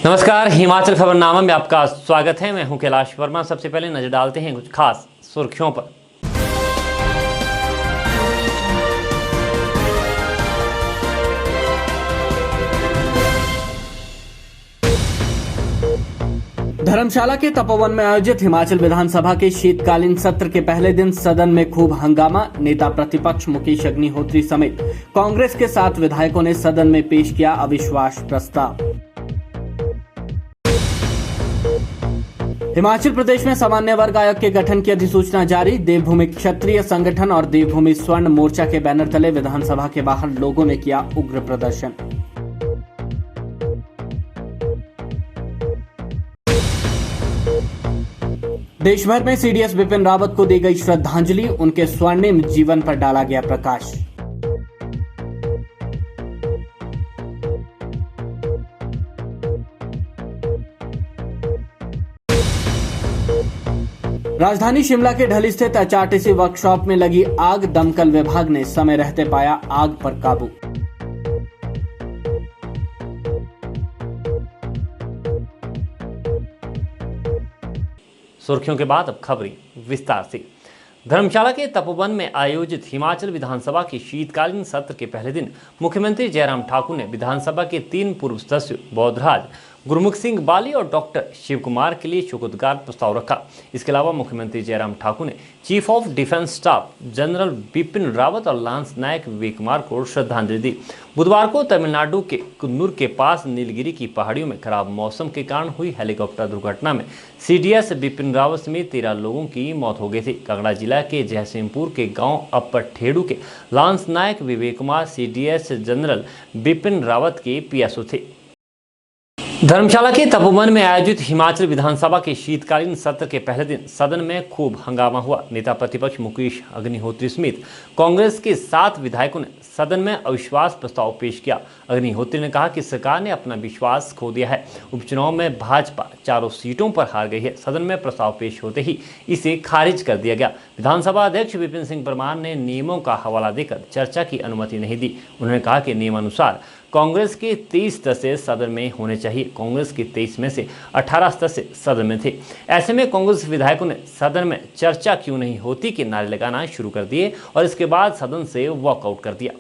नमस्कार, हिमाचल खबरनामा में आपका स्वागत है। मैं हूं कैलाश वर्मा। सबसे पहले नजर डालते हैं कुछ खास सुर्खियों पर। धर्मशाला के तपोवन में आयोजित हिमाचल विधानसभा के शीतकालीन सत्र के पहले दिन सदन में खूब हंगामा। नेता प्रतिपक्ष मुकेश अग्निहोत्री समेत कांग्रेस के 7 विधायकों ने सदन में पेश किया अविश्वास प्रस्ताव। हिमाचल प्रदेश में सामान्य वर्ग आयोग के गठन की अधिसूचना जारी। देवभूमि क्षत्रिय संगठन और देवभूमि स्वर्ण मोर्चा के बैनर तले विधानसभा के बाहर लोगों ने किया उग्र प्रदर्शन। देश भर में सीडीएस बिपिन रावत को दी गई श्रद्धांजलि। उनके स्वर्णिम जीवन पर डाला गया प्रकाश। राजधानी शिमला के ढली स्थित एचआरटीसी वर्कशॉप में लगी आग। दमकल विभाग ने समय रहते पाया आग पर काबू। सुर्खियों के बाद अब खबरें विस्तार से। धर्मशाला के तपोवन में आयोजित हिमाचल विधानसभा के शीतकालीन सत्र के पहले दिन मुख्यमंत्री जयराम ठाकुर ने विधानसभा के 3 पूर्व सदस्यों बौद्धराज, गुरमुख सिंह बाली और डॉक्टर शिव कुमार के लिए शोकोदगार प्रस्ताव रखा। इसके अलावा मुख्यमंत्री जयराम ठाकुर ने chief of defence staff general Bipin Rawat और लांस नायक विवेक कुमार को श्रद्धांजलि दी। बुधवार को तमिलनाडु के कुन्नूर के पास नीलगिरी की पहाड़ियों में खराब मौसम के कारण हुई हेलीकॉप्टर दुर्घटना में सीडीएस बिपिन रावत समेत 13 लोगों की मौत हो गई थी। कांगड़ा जिला के जयसिंहपुर के गांव अपर ठेड़ू के लांस नायक विवेक कुमार सीडीएस जनरल बिपिन रावत के पीएसओ थे। धर्मशाला के तपोवन में आयोजित हिमाचल विधानसभा के शीतकालीन सत्र के पहले दिन सदन में खूब हंगामा हुआ। नेता प्रतिपक्ष मुकेश अग्निहोत्री समेत कांग्रेस के 7 विधायकों ने सदन में अविश्वास प्रस्ताव पेश किया। अग्निहोत्री ने कहा कि सरकार ने अपना विश्वास खो दिया है। उपचुनाव में भाजपा 4 सीटों पर हार गई है। सदन में प्रस्ताव पेश होते ही इसे खारिज कर दिया गया। विधानसभा अध्यक्ष विपिन सिंह परमार ने नियमों का हवाला देकर चर्चा की अनुमति नहीं दी। उन्होंने कहा कि नियमानुसार कांग्रेस के 23 सदस्य सदन में होने चाहिए। कांग्रेस के 23 में से 18 सदस्य सदन में थे। ऐसे में कांग्रेस विधायकों ने सदन में चर्चा क्यों नहीं होती के नारे लगाना शुरू कर दिए और इसके बाद सदन से वॉकआउट कर दिया।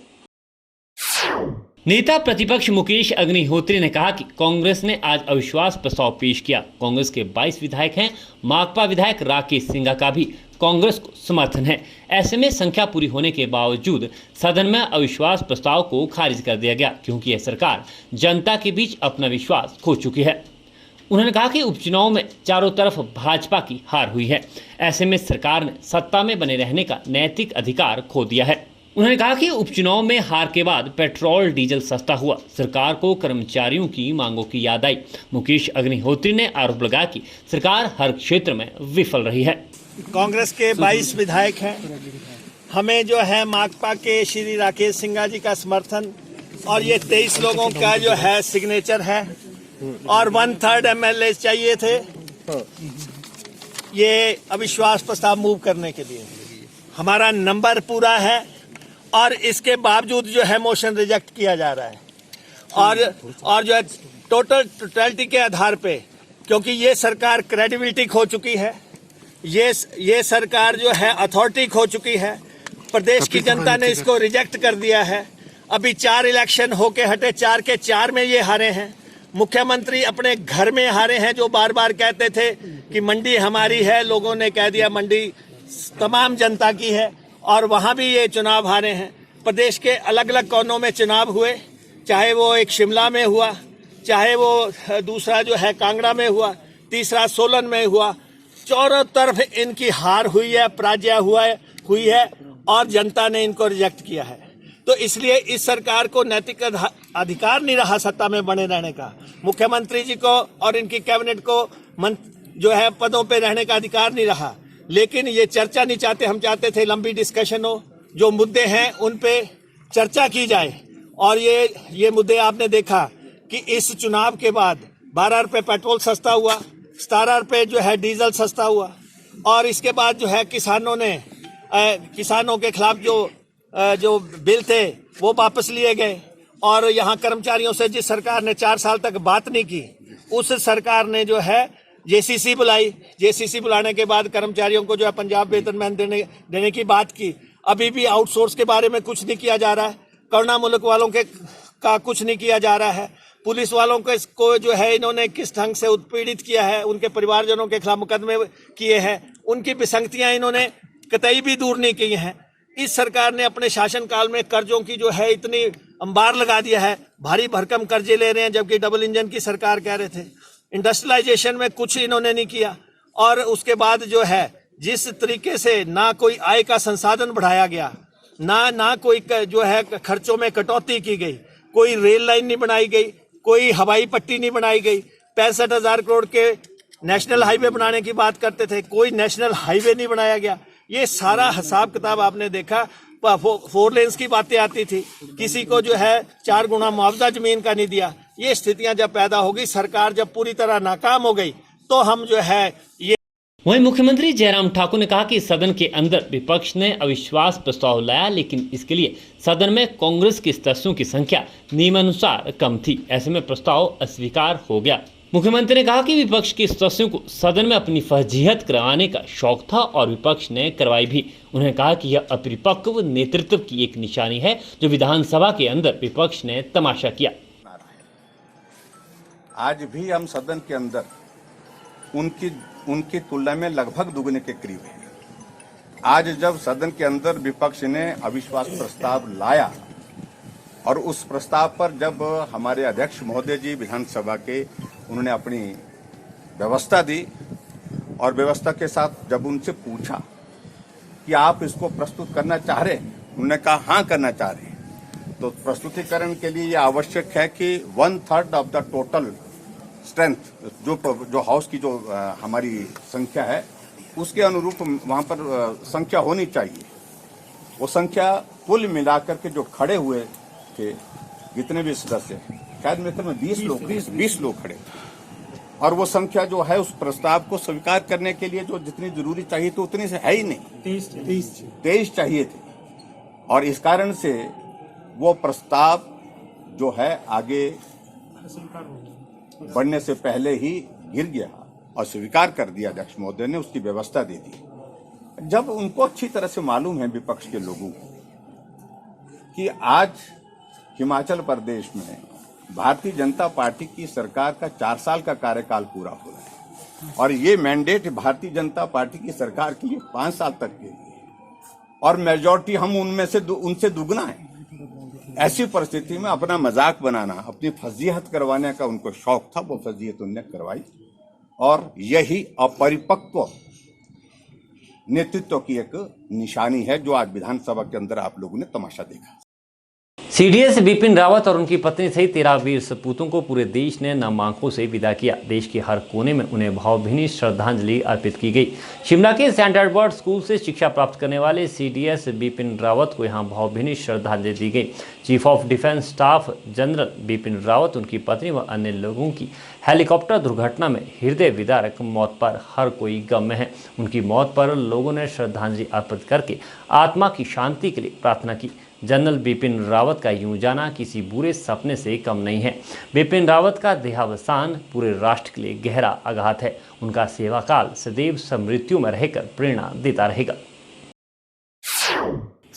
नेता प्रतिपक्ष मुकेश अग्निहोत्री ने कहा कि कांग्रेस ने आज अविश्वास प्रस्ताव पेश किया। कांग्रेस के 22 विधायक हैं। माकपा विधायक राकेश सिंघा का भी कांग्रेस को समर्थन है। ऐसे में संख्या पूरी होने के बावजूद सदन में अविश्वास प्रस्ताव को खारिज कर दिया गया, क्योंकि यह सरकार जनता के बीच अपना विश्वास खो चुकी है। उन्होंने कहा कि उपचुनाव में चारों तरफ भाजपा की हार हुई है। ऐसे में सरकार ने सत्ता में बने रहने का नैतिक अधिकार खो दिया है। उन्होंने कहा कि उपचुनाव में हार के बाद पेट्रोल डीजल सस्ता हुआ। सरकार को कर्मचारियों की मांगों की याद आई। मुकेश अग्निहोत्री ने आरोप लगाया कि सरकार हर क्षेत्र में विफल रही है। कांग्रेस के 22 विधायक हैं। हमें जो है माकपा के श्री राकेश सिंघा जी का समर्थन और ये 23 लोगों का जो है सिग्नेचर है और 1/3 एमएलए चाहिए थे ये अविश्वास प्रस्ताव मूव करने के लिए। हमारा नंबर पूरा है और इसके बावजूद जो है मोशन रिजेक्ट किया जा रहा है और जो है टोटलिटी के आधार पे, क्योंकि ये सरकार क्रेडिबिलिटी खो चुकी है। ये सरकार जो है अथॉरिटी खो चुकी है। प्रदेश की जनता ने इसको रिजेक्ट कर दिया है। अभी 4 इलेक्शन होके हटे, 4 के 4 में ये हारे हैं। मुख्यमंत्री अपने घर में हारे हैं, जो बार बार कहते थे कि मंडी हमारी है। लोगों ने कह दिया मंडी तमाम जनता की है और वहां भी ये चुनाव हारे हैं। प्रदेश के अलग अलग कोनों में चुनाव हुए, चाहे वो एक शिमला में हुआ, चाहे वो दूसरा जो है कांगड़ा में हुआ, तीसरा सोलन में हुआ। चारों तरफ इनकी हार हुई है, पराजय हुई है और जनता ने इनको रिजेक्ट किया है। तो इसलिए इस सरकार को नैतिक अधिकार नहीं रहा सत्ता में बने रहने का। मुख्यमंत्री जी को और इनकी कैबिनेट को जो है पदों पे रहने का अधिकार नहीं रहा। लेकिन ये चर्चा नहीं चाहते। हम चाहते थे लंबी डिस्कशन हो, जो मुद्दे हैं उन पे चर्चा की जाए। और ये मुद्दे आपने देखा कि इस चुनाव के बाद 12 रुपये पेट्रोल सस्ता हुआ, 17 रुपये जो है डीजल सस्ता हुआ और इसके बाद जो है किसानों के खिलाफ जो बिल थे वो वापस लिए गए और यहाँ कर्मचारियों से जिस सरकार ने 4 साल तक बात नहीं की उस सरकार ने जो है जेसीसी बुलाई, जेसीसी बुलाने के बाद कर्मचारियों को जो है पंजाब वेतनमान देने की बात की। अभी भी आउटसोर्स के बारे में कुछ नहीं किया जा रहा है। करुणा मुल्क वालों के का कुछ नहीं किया जा रहा है। पुलिस वालों को इसको जो है इन्होंने किस ढंग से उत्पीड़ित किया है, उनके परिवारजनों के खिलाफ मुकदमे किए हैं, उनकी विसंगतियां इन्होंने कतई भी दूर नहीं की हैं। इस सरकार ने अपने शासनकाल में कर्जों की जो है इतनी अंबार लगा दिया है, भारी भरकम कर्जे ले रहे हैं, जबकि डबल इंजन की सरकार कह रहे थे। इंडस्ट्रियलाइजेशन में कुछ इन्होंने नहीं किया। और उसके बाद जो है जिस तरीके से ना कोई आय का संसाधन बढ़ाया गया, ना कोई जो है खर्चों में कटौती की गई, कोई रेल लाइन नहीं बनाई गई, कोई हवाई पट्टी नहीं बनाई गई। 65,000 करोड़ के नेशनल हाईवे बनाने की बात करते थे, कोई नेशनल हाईवे नहीं बनाया गया। ये सारा हिसाब किताब आपने देखा। 4 लेन्स की बातें आती थी, किसी को जो है 4 गुना मुआवजा जमीन का नहीं दिया। ये स्थितियां जब पैदा हो गई, सरकार जब पूरी तरह नाकाम हो गई, तो हम जो है ये। वहीं मुख्यमंत्री जयराम ठाकुर ने कहा कि सदन के अंदर विपक्ष ने अविश्वास प्रस्ताव लाया, लेकिन इसके लिए सदन में कांग्रेस के सदस्यों की संख्या नियमानुसार कम थी। ऐसे में प्रस्ताव अस्वीकार हो गया। मुख्यमंत्री ने कहा कि विपक्ष के सदस्यों को सदन में अपनी फर्जियत करवाने का शौक था और विपक्ष ने करवाई भी। उन्होंने कहा कि यह अपरिपक्व नेतृत्व की एक निशानी है जो विधानसभा के अंदर विपक्ष ने तमाशा किया। आज भी हम सदन के अंदर उनकी तुलना में लगभग दुगने के करीब है। आज जब सदन के अंदर विपक्ष ने अविश्वास प्रस्ताव लाया और उस प्रस्ताव पर जब हमारे अध्यक्ष महोदय जी विधानसभा के उन्होंने अपनी व्यवस्था दी और व्यवस्था के साथ जब उनसे पूछा कि आप इसको प्रस्तुत करना चाह रहे हैं, उन्होंने कहा हाँ करना चाह रहे हैं। तो प्रस्तुतिकरण के लिए ये आवश्यक है कि 1/3 ऑफ द टोटल स्ट्रेंथ जो हाउस की जो हमारी संख्या है उसके अनुरूप वहां पर संख्या होनी चाहिए। वो संख्या कुल मिलाकर के जो खड़े हुए थे जितने भी सदस्य, शायद मेरे ख्याल में 20 लोग खड़े थे, और वो संख्या जो है उस प्रस्ताव को स्वीकार करने के लिए जो जितनी जरूरी चाहिए तो उतनी से है ही नहीं, 23 चाहिए थे। और इस कारण से वो प्रस्ताव जो है आगे बढ़ने से पहले ही गिर गया और स्वीकार कर दिया। अध्यक्ष महोदय ने उसकी व्यवस्था दे दी। जब उनको अच्छी तरह से मालूम है विपक्ष के लोगों को कि आज हिमाचल प्रदेश में भारतीय जनता पार्टी की सरकार का 4 साल का कार्यकाल पूरा हो रहा है और ये मैंडेट भारतीय जनता पार्टी की सरकार के लिए 5 साल तक के लिए, और मेजॉरिटी हम उनसे दुगना है। ऐसी परिस्थिति में अपना मजाक बनाना, अपनी फजीहत करवाने का उनको शौक था, वो फजीहत उन्होंने करवाई और यही अपरिपक्व नेतृत्व की एक निशानी है जो आज विधानसभा के अंदर आप लोगों ने तमाशा देखा। सीडीएस बिपिन रावत और उनकी पत्नी सहित 13 वीर सपूतों को पूरे देश ने नम आंखों से विदा किया। देश के हर कोने में उन्हें भावभीनी श्रद्धांजलि अर्पित की गई। शिमला के सेंट एडवर्ड स्कूल से शिक्षा प्राप्त करने वाले सीडीएस बिपिन रावत को यहां भावभीनी श्रद्धांजलि दी गई। Chief of defence staff general Bipin Rawat, उनकी पत्नी व अन्य लोगों की हेलीकॉप्टर दुर्घटना में हृदय विदारक मौत पर हर कोई गम में है। उनकी मौत पर लोगों ने श्रद्धांजलि अर्पित करके आत्मा की शांति के लिए प्रार्थना की। जनरल बिपिन रावत का यूं जाना किसी बुरे सपने से कम नहीं है। बिपिन रावत का देहावसान पूरे राष्ट्र के लिए गहरा आघात है। उनका सेवा काल सदैव स्मृतियों में रहकर प्रेरणा देता रहेगा।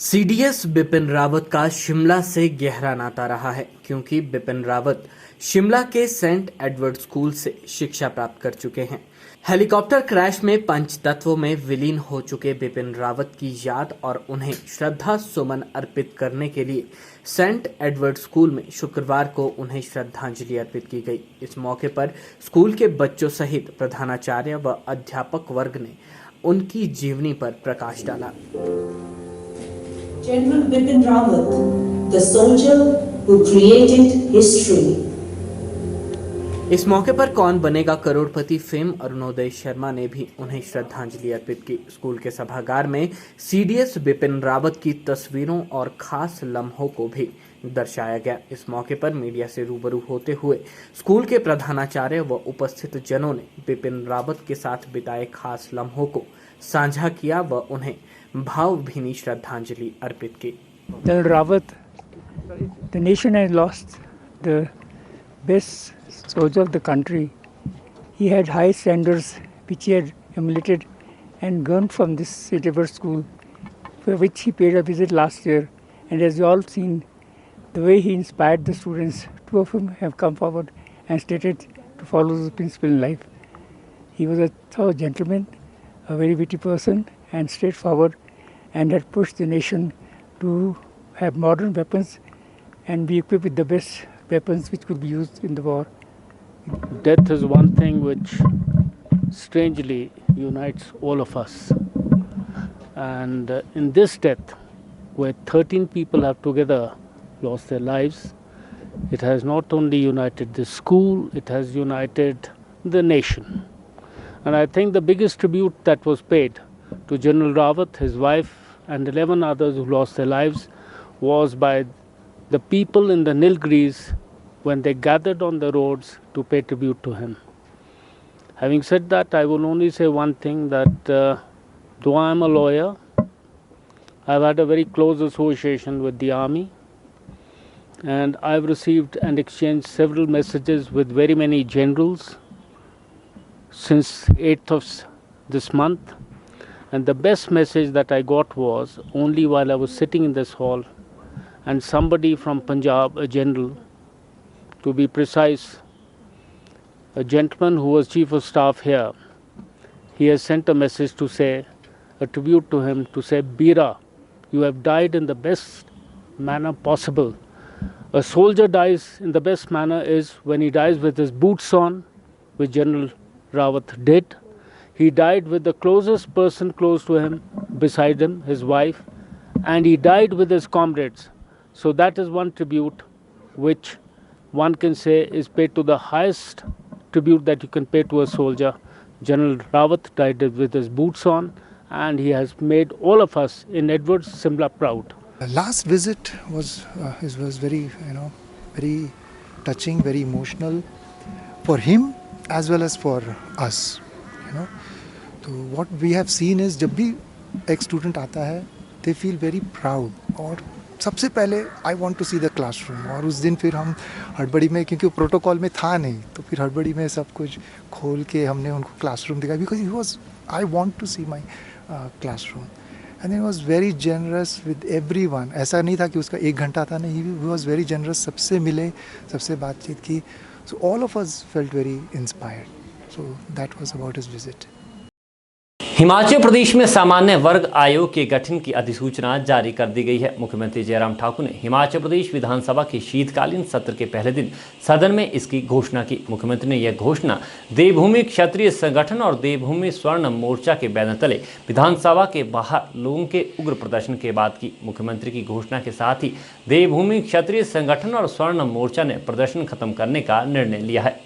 सीडीएस बिपिन रावत का शिमला से गहरा नाता रहा है, क्योंकि बिपिन रावत शिमला के सेंट एडवर्ड स्कूल से शिक्षा प्राप्त कर चुके हैं। हेलीकॉप्टर क्रैश में पंचतत्वों में विलीन हो चुके बिपिन रावत की याद और उन्हें श्रद्धा सुमन अर्पित करने के लिए सेंट एडवर्ड स्कूल में शुक्रवार को उन्हें श्रद्धांजलि अर्पित की गई। इस मौके पर स्कूल के बच्चों सहित प्रधानाचार्य व अध्यापक वर्ग ने उनकी जीवनी पर प्रकाश डाला। General Bipin Rawat, the soldier who created history. इस मौके पर कौन बनेगा करोड़पति फेम अरुणोदय शर्मा ने भी उन्हें श्रद्धांजलि अर्पित की। स्कूल के सभागार में सीडीएस बिपिन रावत की तस्वीरों और खास लम्हों को भी दर्शाया गया। इस मौके पर मीडिया से रूबरू होते हुए स्कूल के प्रधानाचार्य व उपस्थित जनों ने बिपिन रावत के साथ बिताए खास लम्हों को साझा किया व उन्हें भावभीनी श्रद्धांजलि अर्पित की। General Rawat, the nation has lost the best soldier of the country He had high standards which he had emulated and learned from this Satyabhat school, for which he paid a visit last year. And as you all seen, the way he inspired the students, two of them have come forward and stated to follow the principle in life. He was a thorough gentleman, a very witty person and straightforward, and had pushed the nation to have modern weapons and be equipped with the best weapons which could be used in the war. Death is one thing which strangely unites all of us. And in this death, where 13 people have together lost their lives, it has not only united the school, it has united the nation. And I think the biggest tribute that was paid to General Rawat, his wife, and 11 others who lost their lives was by the people in the Nilgiris when they gathered on the roads to pay tribute to him. Having said that, I will only say one thing, that though I am a lawyer, I've had a very close association with the army, and I've received and exchanged several messages with very many generals since 8th of this month. And the best message that I got was only while I was sitting in this hall, and somebody from Punjab, a general, to be precise, a gentleman who was chief of staff here, he has sent a message to say, a tribute to him, to say, Bira, you have died in the best manner possible. A soldier dies in the best manner is when he dies with his boots on, which General Rawat did. He died with the closest person close to him, beside him, his wife, and he died with his comrades. So that is one tribute which one can say is paid to the highest tribute that you can pay to a soldier. General Rawat died with his boots on, and he has made all of us in Edwards Simla proud. The last visit was very, very touching, very emotional for him as well as for us. So what we have seen is जब भी एक student आता है, they feel very proud. और सबसे पहले I want to see the classroom. और उस दिन फिर हम हड़बड़ी में, क्योंकि प्रोटोकॉल में था नहीं, तो फिर हड़बड़ी में सब कुछ खोल के हमने उनको क्लासरूम दिखाया, because I want to see my classroom. And he was very generous with everyone. ऐसा नहीं था कि उसका 1 घंटा था, नहीं, he was very generous. सबसे मिले, सबसे बातचीत की. So all of us felt very inspired. So that was about his visit. Himachal Pradesh में सामान्य वर्ग आयोग के गठन की अधिसूचना जारी कर दी गई है। मुख्यमंत्री जयराम ठाकुर ने हिमाचल प्रदेश विधानसभा के शीतकालीन सत्र के पहले दिन सदन में इसकी घोषणा की। मुख्यमंत्री ने यह घोषणा देवभूमि क्षत्रिय संगठन और देवभूमि स्वर्ण मोर्चा के बैनर तले विधानसभा के बाहर लोगों के उग्र प्रदर्शन के बाद की। मुख्यमंत्री की घोषणा के साथ ही देवभूमि क्षत्रिय संगठन और स्वर्ण मोर्चा ने प्रदर्शन खत्म करने का निर्णय लिया है।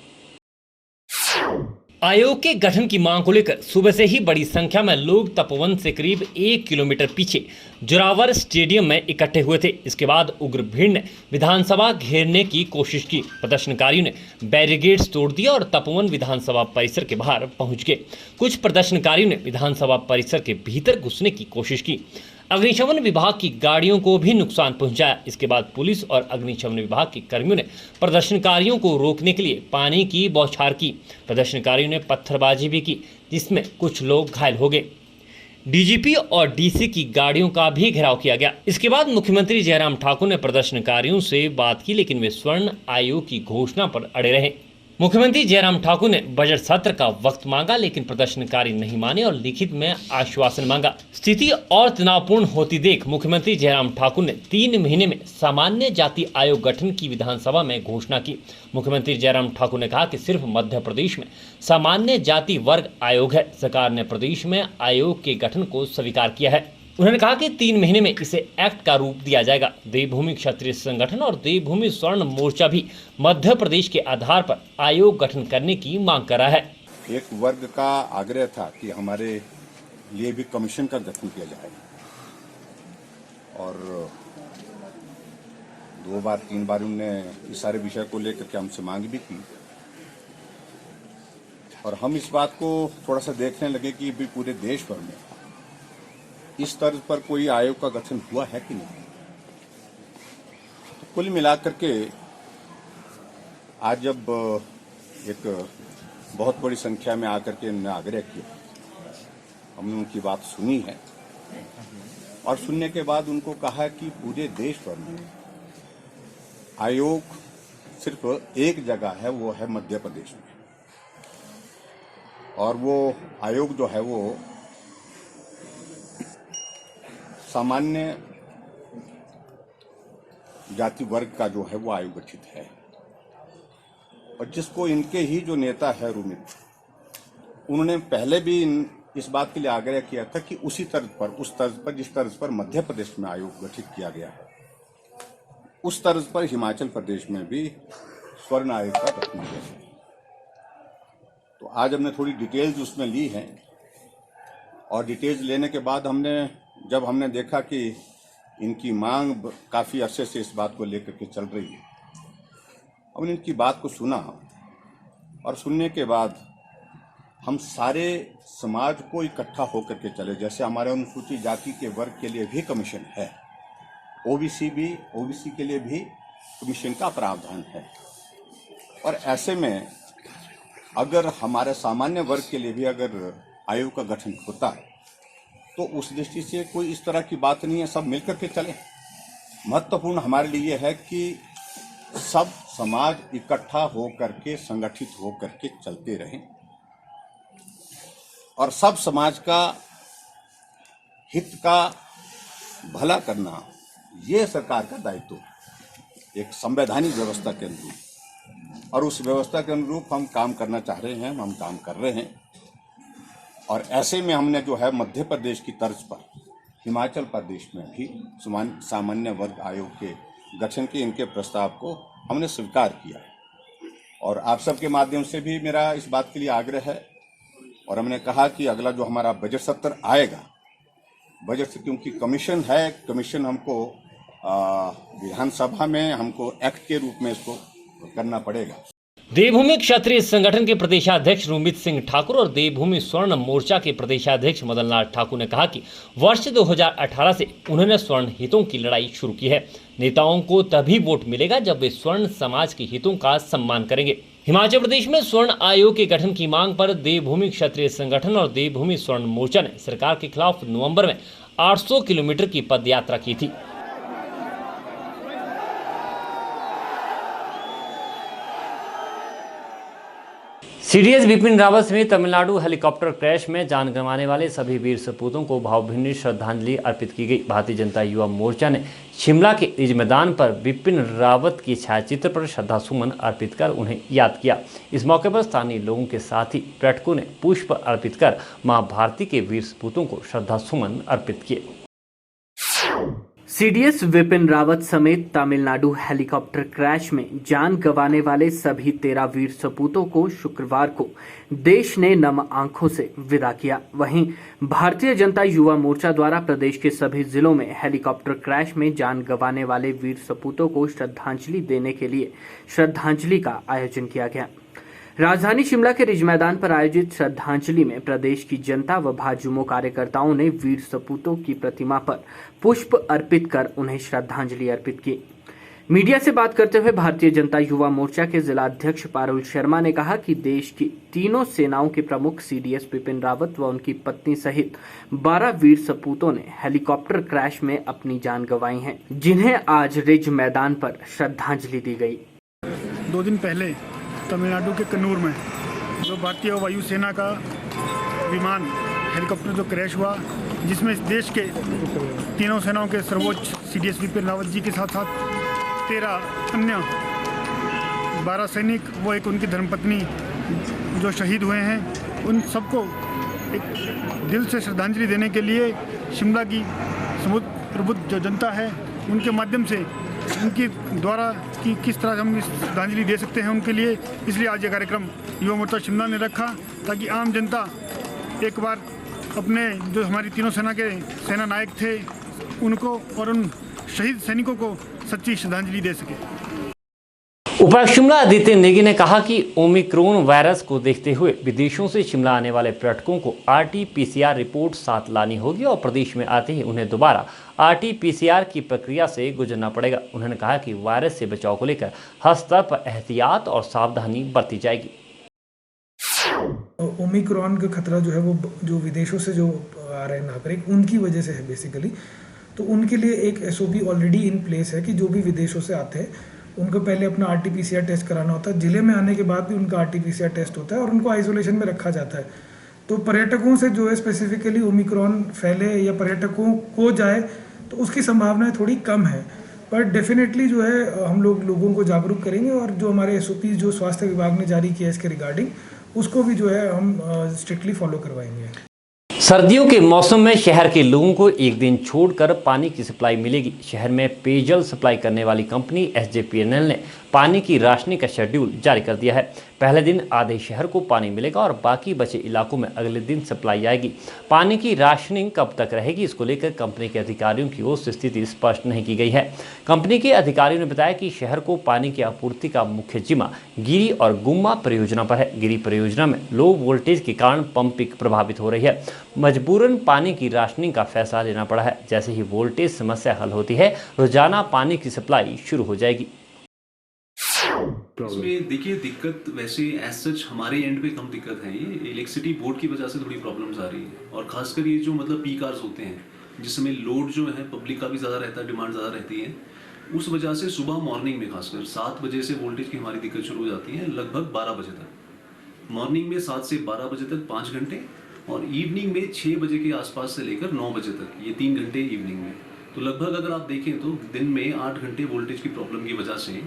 आयोग के गठन की मांग को लेकर सुबह से ही बड़ी संख्या में लोग तपोवन से करीब 1 किलोमीटर पीछे जोरावर स्टेडियम में इकट्ठे हुए थे। इसके बाद उग्र भीड़ ने विधानसभा घेरने की कोशिश की। प्रदर्शनकारियों ने बैरिकेड्स तोड़ दिया और तपोवन विधानसभा परिसर के बाहर पहुंच गए। कुछ प्रदर्शनकारियों ने विधानसभा परिसर के भीतर घुसने की कोशिश की। अग्निशमन विभाग की गाड़ियों को भी नुकसान पहुंचाया। इसके बाद पुलिस और अग्निशमन विभाग के कर्मियों ने प्रदर्शनकारियों को रोकने के लिए पानी की बौछार की। प्रदर्शनकारियों ने पत्थरबाजी भी की, जिसमें कुछ लोग घायल हो गए। डीजीपी और डीसी की गाड़ियों का भी घेराव किया गया। इसके बाद मुख्यमंत्री जयराम ठाकुर ने प्रदर्शनकारियों से बात की, लेकिन वे स्वर्ण आयोग की घोषणा पर अड़े रहे। मुख्यमंत्री जयराम ठाकुर ने बजट सत्र का वक्त मांगा, लेकिन प्रदर्शनकारी नहीं माने और लिखित में आश्वासन मांगा। स्थिति और तनावपूर्ण होती देख मुख्यमंत्री जयराम ठाकुर ने 3 महीने में सामान्य जाति आयोग गठन की विधानसभा में घोषणा की। मुख्यमंत्री जयराम ठाकुर ने कहा कि सिर्फ मध्य प्रदेश में सामान्य जाति वर्ग आयोग है। सरकार ने प्रदेश में आयोग के गठन को स्वीकार किया है। उन्होंने कहा कि 3 महीने में इसे एक्ट का रूप दिया जाएगा। देवभूमि क्षत्रिय संगठन और देवभूमि स्वर्ण मोर्चा भी मध्य प्रदेश के आधार पर आयोग गठन करने की मांग कर रहा है। एक वर्ग का आग्रह था कि हमारे लिए भी कमीशन का गठन किया जाए, और 2 बार 3 बार उन्होंने इस सारे विषय को लेकर के हमसे मांग भी की, और हम इस बात को थोड़ा सा देखने लगे कि भी पूरे देश भर में इस तर्ज पर कोई आयोग का गठन हुआ है कि नहीं। तो कुल मिलाकर के आज जब एक बहुत बड़ी संख्या में आकर के इन्होंने आग्रह किया। हमने उनकी बात सुनी है और सुनने के बाद उनको कहा कि पूरे देश भर में आयोग सिर्फ एक जगह है, वो है मध्य प्रदेश में। और वो आयोग जो है वो सामान्य जाति वर्ग का जो है वो आयोग गठित है, और जिसको इनके ही जो नेता है रूमित, उन्होंने पहले भी इस बात के लिए आग्रह किया था कि उसी तर्ज पर, उस तर्ज पर जिस तर्ज पर मध्य प्रदेश में आयोग गठित किया गया है, उस तर्ज पर हिमाचल प्रदेश में भी स्वर्ण आयोग का गठन किया है। तो आज हमने थोड़ी डिटेल्स उसमें ली हैं, और डिटेल्स लेने के बाद जब हमने देखा कि इनकी मांग काफ़ी अरसे से इस बात को लेकर के चल रही है, हमने इनकी बात को सुना, और सुनने के बाद हम सारे समाज को इकट्ठा होकर के चले। जैसे हमारे अनुसूचित जाति के वर्ग के लिए भी कमीशन है, ओबीसी के लिए भी कमीशन का प्रावधान है, और ऐसे में अगर हमारे सामान्य वर्ग के लिए भी अगर आयोग का गठन होता है तो उस दृष्टि से कोई इस तरह की बात नहीं है, सब मिलकर के चले। महत्वपूर्ण हमारे लिए है कि सब समाज इकट्ठा होकर के, संगठित होकर के चलते रहें, और सब समाज का हित का भला करना ये सरकार का दायित्व है, एक संवैधानिक व्यवस्था के अनुरूप, और उस व्यवस्था के अनुरूप हम काम करना चाह रहे हैं, हम काम कर रहे हैं। और ऐसे में हमने जो है मध्य प्रदेश की तर्ज पर हिमाचल प्रदेश में भी सामान्य वर्ग आयोग के गठन के इनके प्रस्ताव को हमने स्वीकार किया है, और आप सबके माध्यम से भी मेरा इस बात के लिए आग्रह है। और हमने कहा कि अगला जो हमारा बजट सत्र आएगा, बजट से क्योंकि कमीशन है, कमीशन हमको विधानसभा में हमको एक्ट के रूप में इसको करना पड़ेगा। देवभूमि क्षत्रिय संगठन के प्रदेशाध्यक्ष रूमित सिंह ठाकुर और देवभूमि स्वर्ण मोर्चा के प्रदेशाध्यक्ष मदन लाल ठाकुर ने कहा कि वर्ष 2018 से उन्होंने स्वर्ण हितों की लड़ाई शुरू की है। नेताओं को तभी वोट मिलेगा जब वे स्वर्ण समाज के हितों का सम्मान करेंगे। हिमाचल प्रदेश में स्वर्ण आयोग के गठन की मांग पर देवभूमि क्षत्रिय संगठन और देवभूमि स्वर्ण मोर्चा ने सरकार के खिलाफ नवंबर में 800 किलोमीटर की पदयात्रा की थी। सीडीएस बिपिन रावत समेत तमिलनाडु हेलीकॉप्टर क्रैश में जान गंवाने वाले सभी वीर सपूतों को भावभीनी श्रद्धांजलि अर्पित की गई। भारतीय जनता युवा मोर्चा ने शिमला के रिज मैदान पर बिपिन रावत की छायाचित्र पर श्रद्धासुमन अर्पित कर उन्हें याद किया। इस मौके पर स्थानीय लोगों के साथ ही पर्यटकों ने पुष्प अर्पित कर मां भारती के वीर सपूतों को श्रद्धासुमन अर्पित किए। सीडीएस विपिन रावत समेत तमिलनाडु हेलीकॉप्टर क्रैश में जान गंवाने वाले सभी 13 वीर सपूतों को शुक्रवार को देश ने नम आंखों से विदा किया। वहीं भारतीय जनता युवा मोर्चा द्वारा प्रदेश के सभी जिलों में हेलीकॉप्टर क्रैश में जान गंवाने वाले वीर सपूतों को श्रद्धांजलि देने के लिए श्रद्धांजलि का आयोजन किया गया। राजधानी शिमला के रिज मैदान पर आयोजित श्रद्धांजलि में प्रदेश की जनता व भाजयुमो कार्यकर्ताओं ने वीर सपूतों की प्रतिमा पर पुष्प अर्पित कर उन्हें श्रद्धांजलि अर्पित की। मीडिया से बात करते हुए भारतीय जनता युवा मोर्चा के जिला अध्यक्ष पारुल शर्मा ने कहा कि देश की तीनों सेनाओं के प्रमुख सीडीएस बिपिन रावत व उनकी पत्नी सहित 12 वीर सपूतों ने हेलीकॉप्टर क्रैश में अपनी जान गंवाई है, जिन्हें आज रिज मैदान पर श्रद्धांजलि दी गई। 2 दिन पहले तमिलनाडु के कन्नूर में जो भारतीय वायुसेना का विमान हेलीकॉप्टर जो क्रैश हुआ, जिसमें देश के तीनों सेनाओं के सर्वोच्च सीडीएस बिपिन रावत जी के साथ साथ 13 अन्य 12 सैनिक वो एक उनकी धर्मपत्नी जो शहीद हुए हैं, उन सबको एक दिल से श्रद्धांजलि देने के लिए शिमला की समुद्र प्रबुद्ध जो जनता है उनके माध्यम से उनकी द्वारा कि किस तरह हम श्रद्धांजलि दे सकते हैं उनके लिए, इसलिए आज ये कार्यक्रम युवा मोर्चा शिमला ने रखा ताकि आम जनता एक बार अपने जो हमारी तीनों सेना के सेना नायक थे उनको और उन शहीद सैनिकों को सच्ची श्रद्धांजलि दे सके। उपायुक्त शिमला आदित्य नेगी ने कहा कि ओमिक्रॉन वायरस को देखते हुए विदेशों से शिमला आने वाले पर्यटकों को RT-PCR रिपोर्ट साथ लानी होगी और प्रदेश में आते ही उन्हें दोबारा RT-PCR की प्रक्रिया से गुजरना पड़ेगा। उन्होंने कहा कि वायरस से बचाव को लेकर हर स्तर पर एहतियात और सावधानी बरती जाएगी। ओमिक्रॉन का खतरा जो है वो जो विदेशों से जो आ रहे हैं नागरिक उनकी वजह से है बेसिकली। तो उनके लिए एक SOP ऑलरेडी इन प्लेस है कि जो भी विदेशों से आते हैं उनको पहले अपना RT-PCR टेस्ट कराना होता है। जिले में आने के बाद भी उनका RT-PCR टेस्ट होता है और उनको आइसोलेशन में रखा जाता है। तो पर्यटकों से जो है स्पेसिफिकली ओमिक्रॉन फैले या पर्यटकों को जाए तो उसकी संभावनाएं थोड़ी कम है, पर डेफिनेटली जो है हम लोगों को जागरूक करेंगे और जो हमारे SOP जो स्वास्थ्य विभाग ने जारी किया इसके रिगार्डिंग उसको भी जो है हम स्ट्रिक्टली फॉलो करवाएंगे। सर्दियों के मौसम में शहर के लोगों को एक दिन छोड़कर पानी की सप्लाई मिलेगी। शहर में पेयजल सप्लाई करने वाली कंपनी SJPNL ने पानी की राशनिंग का शेड्यूल जारी कर दिया है। पहले दिन आधे शहर को पानी मिलेगा और बाकी बचे इलाकों में अगले दिन सप्लाई आएगी। पानी की राशनिंग कब तक रहेगी, इसको लेकर कंपनी के अधिकारियों की ओर से स्थिति स्पष्ट नहीं की गई है। कंपनी के अधिकारियों ने बताया कि शहर को पानी की आपूर्ति का मुख्य जिम्मा गिरी और गुम्मा परियोजना पर है। गिरी परियोजना में लो वोल्टेज के कारण पंपिंग प्रभावित हो रही है। मजबूरन पानी की राशनिंग का फैसला लेना पड़ा है। जैसे ही वोल्टेज समस्या हल होती है, रोजाना पानी की सप्लाई शुरू हो जाएगी। इसमें देखिए दिक्कत वैसे एज सच हमारे एंड पे कम दिक्कत है। ये इलेक्ट्रिसिटी बोर्ड की वजह से थोड़ी प्रॉब्लम्स आ रही है और खासकर ये जो मतलब पीक आवर्स होते हैं जिसमें लोड जो है पब्लिक का भी ज़्यादा रहता है, डिमांड ज़्यादा रहती है, उस वजह से सुबह मॉर्निंग में खासकर 7 बजे से वोल्टेज की हमारी दिक्कत शुरू हो जाती है लगभग 12 बजे तक। मॉर्निंग में 7 से 12 बजे तक 5 घंटे और इवनिंग में 6 बजे के आसपास से लेकर 9 बजे तक ये 3 घंटे इवनिंग में। तो लगभग अगर आप देखें तो दिन में 8 घंटे वोल्टेज की प्रॉब्लम की वजह से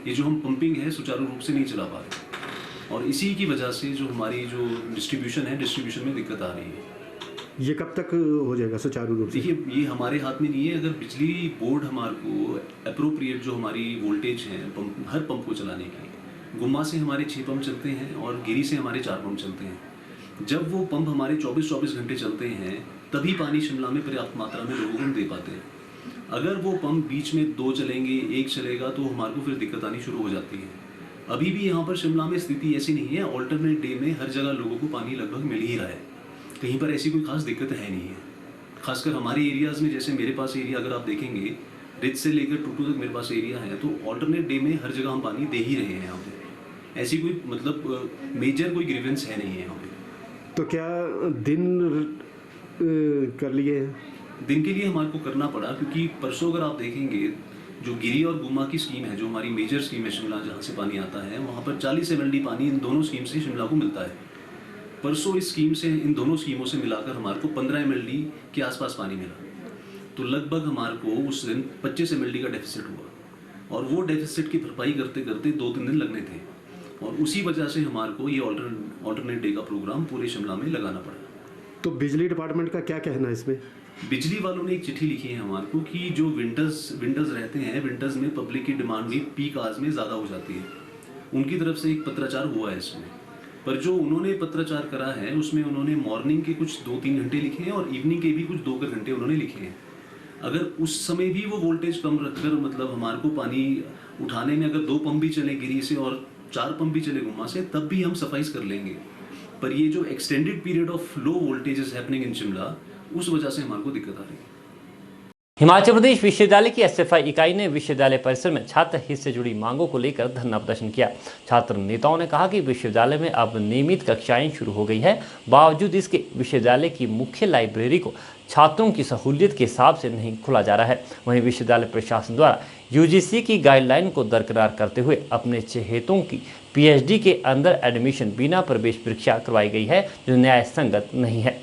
ये जो हम पंपिंग है सुचारू रूप से नहीं चला पा रहे और इसी की वजह से जो हमारी जो डिस्ट्रीब्यूशन है, डिस्ट्रीब्यूशन में दिक्कत आ रही है। ये कब तक हो जाएगा सुचारू रूप से? देखिए ये हमारे हाथ में नहीं है। अगर बिजली बोर्ड हमारे को अप्रोप्रिएट जो हमारी वोल्टेज है हर पंप को चलाने की, गुम्मा से हमारे 6 पंप चलते हैं और गिरी से हमारे 4 पंप चलते हैं। जब वो पंप हमारे 24-24 घंटे चलते हैं तभी पानी शिमला में पर्याप्त मात्रा में लोगों को दे पाते हैं। अगर वो पंप बीच में 2 चलेंगे, 1 चलेगा तो हमारे को फिर दिक्कत आनी शुरू हो जाती है। अभी भी यहाँ पर शिमला में स्थिति ऐसी नहीं है। ऑल्टरनेट डे में हर जगह लोगों को पानी लगभग मिल ही रहा है, कहीं पर ऐसी कोई खास दिक्कत है नहीं है। खासकर हमारे एरियाज़ में, जैसे मेरे पास एरिया अगर आप देखेंगे रिच से लेकर टूटू तक मेरे पास एरिया है, तो ऑल्टरनेट डे में हर जगह हम पानी दे ही रहे हैं। यहाँ पे ऐसी कोई मतलब मेजर कोई ग्रीवेंस है नहीं है यहाँ पे। तो क्या दिन कर लिए हैं? दिन के लिए हमारे को करना पड़ा क्योंकि परसों अगर आप देखेंगे जो गिरी और गुम्मा की स्कीम है, जो हमारी मेजर स्कीम है शिमला जहाँ से पानी आता है, वहाँ पर 40 mld पानी इन दोनों स्कीम से शिमला को मिलता है। परसों इस स्कीम से, इन दोनों स्कीमों से मिलाकर हमारे को 15 mld के आसपास पानी मिला। तो लगभग हमारे को उस दिन 25 mld का डेफिसिट हुआ और वो डेफिसिट की भरपाई करते करते 2-3 दिन लगने थे और उसी वजह से हमारे को ये ऑल्टरनेट डे का प्रोग्राम पूरे शिमला में लगाना पड़ा। तो बिजली डिपार्टमेंट का क्या कहना है इसमें? बिजली वालों ने एक चिट्ठी लिखी है हमारे को कि जो विंटर्स रहते हैं, विंटर्स में पब्लिक की डिमांड भी पीक आवर्स में ज़्यादा हो जाती है। उनकी तरफ से एक पत्राचार हुआ है इसमें, पर जो उन्होंने पत्राचार करा है उसमें उन्होंने मॉर्निंग के कुछ 2-3 घंटे लिखे हैं और इवनिंग के भी कुछ 2 घंटे उन्होंने लिखे हैं। अगर उस समय भी वो वोल्टेज कम रखकर मतलब हमारे को पानी उठाने में अगर 2 पंप भी चले गिरी से और 4 पंप भी चले गुम्मा से, तब भी हम सफाइज कर लेंगे। पर ये जो extended period of low voltage is happening in Shimla, उस वजह से हमारे को दिक्कत आ रही है। हिमाचल प्रदेश विश्वविद्यालय की SFI इकाई ने विश्वविद्यालय परिसर में छात्र हित से जुड़ी मांगों को लेकर धरना प्रदर्शन किया। छात्र नेताओं ने कहा कि विश्वविद्यालय में अब नियमित कक्षाएं शुरू हो गई है, बावजूद इसके विश्वविद्यालय की मुख्य लाइब्रेरी को छात्रों की सहूलियत के हिसाब से नहीं खोला जा रहा है। वहीं विश्वविद्यालय प्रशासन द्वारा UGC की गाइडलाइन को बरकरार करते हुए अपने चहेतों की PhD के अंदर एडमिशन बिना प्रवेश परीक्षा करवाई गई है, जो न्याय संगत नहीं है।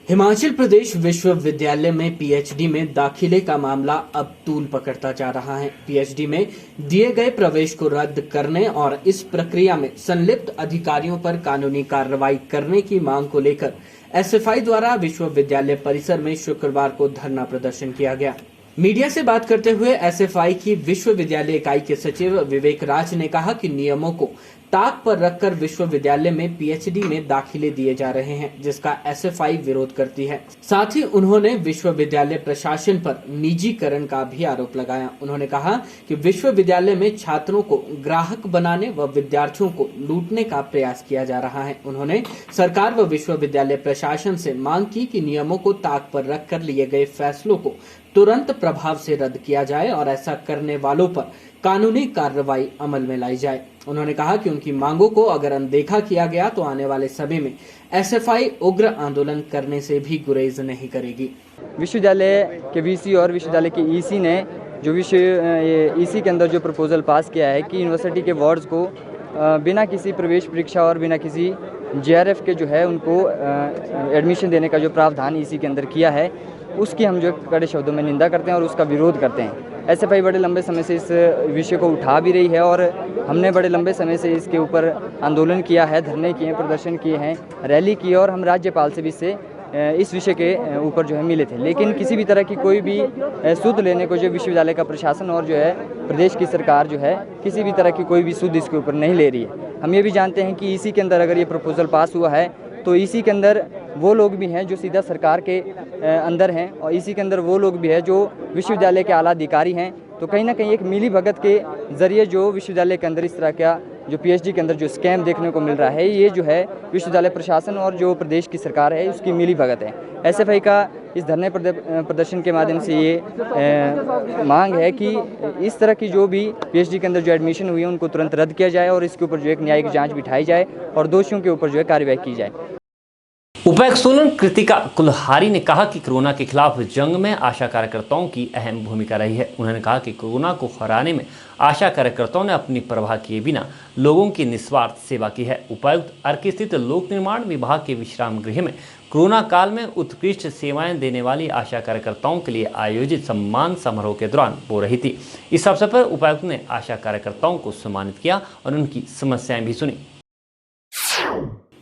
हिमाचल प्रदेश विश्वविद्यालय में PhD में दाखिले का मामला अब तूल पकड़ता जा रहा है। PhD में दिए गए प्रवेश को रद्द करने और इस प्रक्रिया में संलिप्त अधिकारियों पर कानूनी कार्रवाई करने की मांग को लेकर SFI द्वारा विश्वविद्यालय परिसर में शुक्रवार को धरना प्रदर्शन किया गया। मीडिया से बात करते हुए SFI की विश्वविद्यालय इकाई के सचिव विवेक राज ने कहा कि नियमों को ताक पर रखकर विश्वविद्यालय में PhD में दाखिले दिए जा रहे हैं, जिसका SFI विरोध करती है। साथ ही उन्होंने विश्वविद्यालय प्रशासन पर निजीकरण का भी आरोप लगाया। उन्होंने कहा कि विश्वविद्यालय में छात्रों को ग्राहक बनाने व विद्यार्थियों को लूटने का प्रयास किया जा रहा है। उन्होंने सरकार व विश्वविद्यालय प्रशासन से मांग की कि नियमों को ताक पर रखकर लिए गए फैसलों को तुरंत प्रभाव से रद्द किया जाए और ऐसा करने वालों पर कानूनी कार्रवाई अमल में लाई जाए। उन्होंने कहा कि उनकी मांगों को अगर अनदेखा किया गया तो आने वाले समय में एसएफआई उग्र आंदोलन करने से भी गुरेज नहीं करेगी। विश्वविद्यालय के वीसी और विश्वविद्यालय के ईसी ने जो ईसी के अंदर जो प्रपोजल पास किया है कि यूनिवर्सिटी के वार्ड्स को बिना किसी प्रवेश परीक्षा और बिना किसी जेआरएफ के जो है उनको एडमिशन देने का जो प्रावधान ईसी के अंदर किया है, उसकी हम जो कड़े शब्दों में निंदा करते हैं और उसका विरोध करते हैं। एसएफआई बड़े लंबे समय से इस विषय को उठा भी रही है और हमने बड़े लंबे समय से इसके ऊपर आंदोलन किया है, धरने किए हैं, प्रदर्शन किए हैं, रैली की और हम राज्यपाल से भी इस विषय के ऊपर जो है मिले थे। लेकिन किसी भी तरह की कोई भी सुध लेने को जो विश्वविद्यालय का प्रशासन और जो है प्रदेश की सरकार जो है किसी भी तरह की कोई भी सुध इसके ऊपर नहीं ले रही है। हम ये भी जानते हैं कि ईसी के अंदर अगर ये प्रपोजल पास हुआ है तो ईसी के अंदर वो लोग भी हैं जो सीधा सरकार के अंदर हैं और ईसी के अंदर वो लोग भी हैं जो विश्वविद्यालय के आला अधिकारी हैं। तो कहीं ना कहीं एक मिली भगत के जरिए जो विश्वविद्यालय के अंदर इस तरह का जो पीएचडी के अंदर जो स्कैम देखने को मिल रहा है, ये जो है विश्वविद्यालय प्रशासन और जो प्रदेश की सरकार है उसकी मिली भगत है। एसएफआई का इस धरने प्रदर्शन के माध्यम से ये मांग है कि इस तरह की जो भी पीएचडी के अंदर जो एडमिशन हुई है उनको तुरंत रद्द किया जाए और इसके ऊपर जो एक न्यायिक जांच बिठाई जाए और दोषियों के ऊपर जो है कार्रवाई की जाए। उपायुक्त सोलन कृतिका कुल्हारी ने कहा कि कोरोना के खिलाफ जंग में आशा कार्यकर्ताओं की अहम भूमिका रही है। उन्होंने कहा कि कोरोना को हराने में आशा कार्यकर्ताओं ने अपनी परवाह किए बिना लोगों की निस्वार्थ सेवा की है। उपायुक्त अर्की स्थित लोक निर्माण विभाग के विश्राम गृह में कोरोना काल में उत्कृष्ट सेवाएं देने वाली आशा कार्यकर्ताओं के लिए आयोजित सम्मान समारोह के दौरान बोल रही थी। इस अवसर पर उपायुक्त ने आशा कार्यकर्ताओं को सम्मानित किया और उनकी समस्याएं भी सुनी।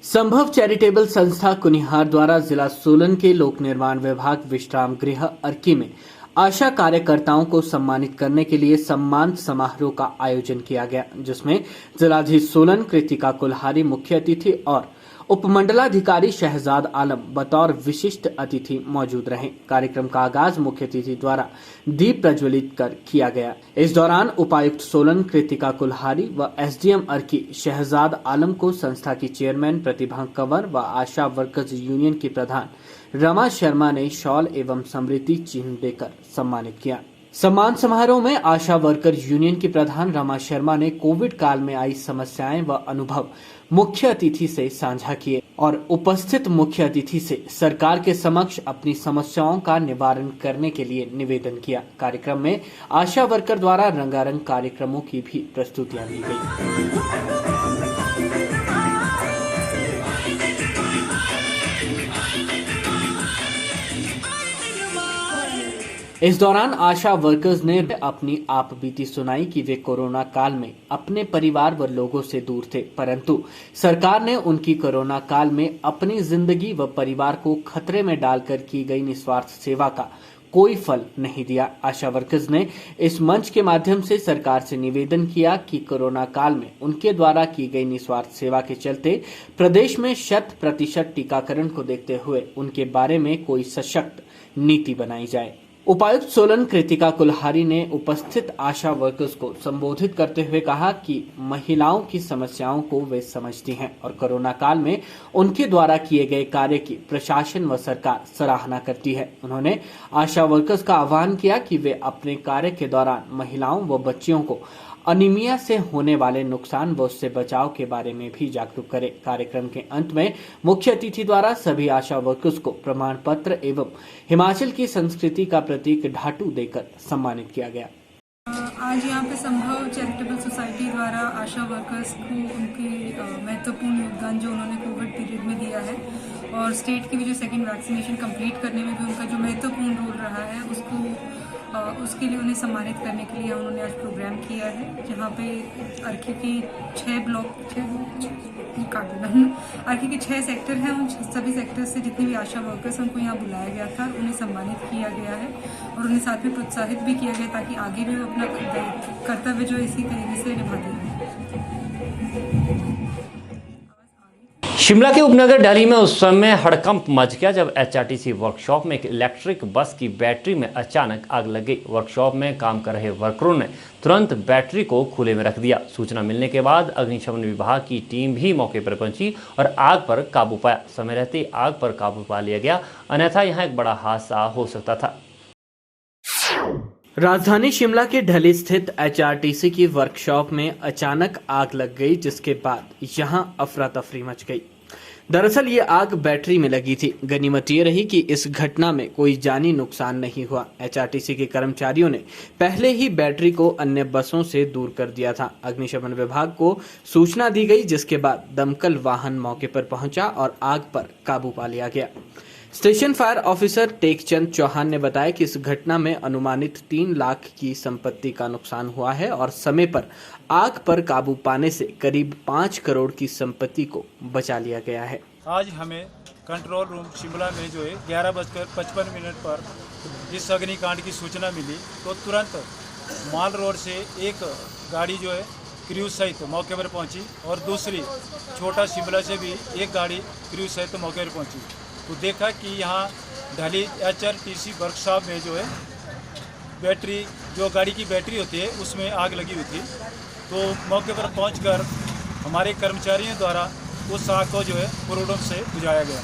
संभव चैरिटेबल संस्था कुनिहार द्वारा जिला सोलन के लोक निर्माण विभाग विश्राम गृह अर्की में आशा कार्यकर्ताओं को सम्मानित करने के लिए सम्मान समारोह का आयोजन किया गया, जिसमें जिलाधीश सोलन कृतिका कुल्हारी मुख्य अतिथि और उपमंडलाधिकारी शहजाद आलम बतौर विशिष्ट अतिथि मौजूद रहे। कार्यक्रम का आगाज मुख्य अतिथि द्वारा दीप प्रज्वलित कर किया गया। इस दौरान उपायुक्त सोलन कृतिका कुल्हारी व एसडीएम अर्की शहजाद आलम को संस्था की चेयरमैन प्रतिभा कंवर व आशा वर्कर्स यूनियन की प्रधान रमा शर्मा ने शॉल एवं स्मृति चिन्ह देकर सम्मानित किया। सम्मान समारोह में आशा वर्कर यूनियन की प्रधान रमा शर्मा ने कोविड काल में आई समस्याएं व अनुभव मुख्य अतिथि से साझा किए और उपस्थित मुख्य अतिथि से सरकार के समक्ष अपनी समस्याओं का निवारण करने के लिए निवेदन किया। कार्यक्रम में आशा वर्कर द्वारा रंगारंग कार्यक्रमों की भी प्रस्तुतियां दी गई। इस दौरान आशा वर्कर्स ने अपनी आप बीती सुनाई कि वे कोरोना काल में अपने परिवार व लोगों से दूर थे, परंतु सरकार ने उनकी कोरोना काल में अपनी जिंदगी व परिवार को खतरे में डालकर की गई निस्वार्थ सेवा का कोई फल नहीं दिया। आशा वर्कर्स ने इस मंच के माध्यम से सरकार से निवेदन किया कि कोरोना काल में उनके द्वारा की गई निस्वार्थ सेवा के चलते प्रदेश में 100% टीकाकरण को देखते हुए उनके बारे में कोई सशक्त नीति बनाई जाए। उपायुक्त सोलन कृतिका कुल्हारी ने उपस्थित आशा वर्कर्स को संबोधित करते हुए कहा कि महिलाओं की समस्याओं को वे समझती हैं और कोरोना काल में उनके द्वारा किए गए कार्य की प्रशासन व सरकार सराहना करती है। उन्होंने आशा वर्कर्स का आह्वान किया कि वे अपने कार्य के दौरान महिलाओं व बच्चियों को अनीमिया से होने वाले नुकसान व उससे बचाव के बारे में भी जागरूक करें। कार्यक्रम के अंत में मुख्य अतिथि द्वारा सभी आशा वर्कर्स को प्रमाण पत्र एवं हिमाचल की संस्कृति का प्रतीक ढाटू देकर सम्मानित किया गया। आज यहाँ पे संभव चैरिटेबल सोसाइटी द्वारा आशा वर्कर्स को उनकी महत्वपूर्ण योगदान जो उन्होंने कोविड पीरियड में दिया है और स्टेट की भी जो सेकेंड वैक्सीनेशन कंप्लीट करने में भी उनका जो महत्वपूर्ण रोल रहा है उसके लिए उन्हें सम्मानित करने के लिए उन्होंने आज प्रोग्राम किया है, जहाँ पे अर्की की 6 सेक्टर हैं। उन सभी सेक्टर से जितने भी आशा वर्कर्स हैं उनको यहाँ बुलाया गया था और उन्हें सम्मानित किया गया है और उन्हें साथ में प्रोत्साहित भी किया गया ताकि आगे भी वो अपना कर्तव्य जो इसी तरीके से निभाते हैं। शिमला के उपनगर डाली में उस समय हड़कंप मच गया जब एचआरटीसी वर्कशॉप में एक इलेक्ट्रिक बस की बैटरी में अचानक आग लग गई। वर्कशॉप में काम कर रहे वर्करों ने तुरंत बैटरी को खुले में रख दिया। सूचना मिलने के बाद अग्निशमन विभाग की टीम भी मौके पर पहुंची और आग पर काबू पाया। समय रहते आग पर काबू पा लिया गया, अन्यथा यहाँ एक बड़ा हादसा हो सकता था। राजधानी शिमला के ढली स्थित HRTC की वर्कशॉप में अचानक आग लग गई, जिसके बाद यहां अफरा तफरी मच गई। दरअसल ये आग बैटरी में लगी थी। गनीमत ये रही कि इस घटना में कोई जानी नुकसान नहीं हुआ। HRTC के कर्मचारियों ने पहले ही बैटरी को अन्य बसों से दूर कर दिया था। अग्निशमन विभाग को सूचना दी गई, जिसके बाद दमकल वाहन मौके पर पहुंचा और आग पर काबू पा लिया गया। Station fire officer Tekchand Chauhan ने बताया कि इस घटना में अनुमानित 3 लाख की संपत्ति का नुकसान हुआ है और समय पर आग पर काबू पाने से करीब 5 करोड़ की संपत्ति को बचा लिया गया है। आज हमें कंट्रोल रूम शिमला में जो है 11:55 पर इस अग्निकांड की सूचना मिली, तो तुरंत माल रोड से एक गाड़ी जो है क्रू सहित मौके पर पहुंची और दूसरी छोटा शिमला से भी एक गाड़ी क्रू सहित मौके पर पहुंची। तो देखा कि यहाँ ढली HRTC वर्कशॉप में जो है बैटरी, जो गाड़ी की बैटरी होती है, उसमें आग लगी हुई थी। तो मौके पर पहुंचकर हमारे कर्मचारियों द्वारा उस आग को जो है प्रोडम से बुझाया गया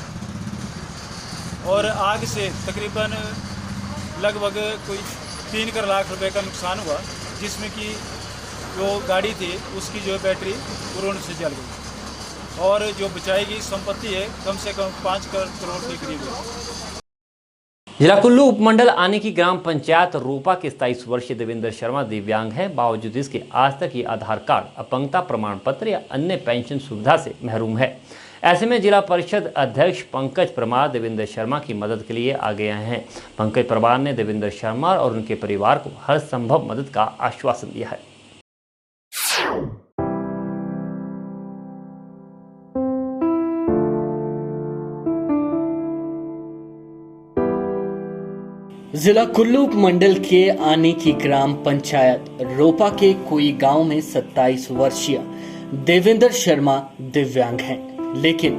और आग से तकरीबन लगभग कोई 3 लाख रुपए का नुकसान हुआ, जिसमें कि जो गाड़ी थी उसकी जो बैटरी पूर्ण से जल गई और जो बचाई गई संपत्ति है कम से कम 5 करोड़ के करीब है। जिला कुल्लू उपमंडल आने की ग्राम पंचायत रोपा के 27 वर्षीय देवेंद्र शर्मा दिव्यांग है। बावजूद इसके आज तक ये आधार कार्ड, अपंगता प्रमाण पत्र या अन्य पेंशन सुविधा से महरूम है। ऐसे में जिला परिषद अध्यक्ष पंकज परमार देवेंद्र शर्मा की मदद के लिए आगे आए हैं। पंकज परमार ने देवेंद्र शर्मा और उनके परिवार को हर संभव मदद का आश्वासन दिया है। जिला कुल्लू उपमंडल के आने की ग्राम पंचायत रोपा के कोई गांव में 27 वर्षीय देवेंद्र शर्मा दिव्यांग हैं, लेकिन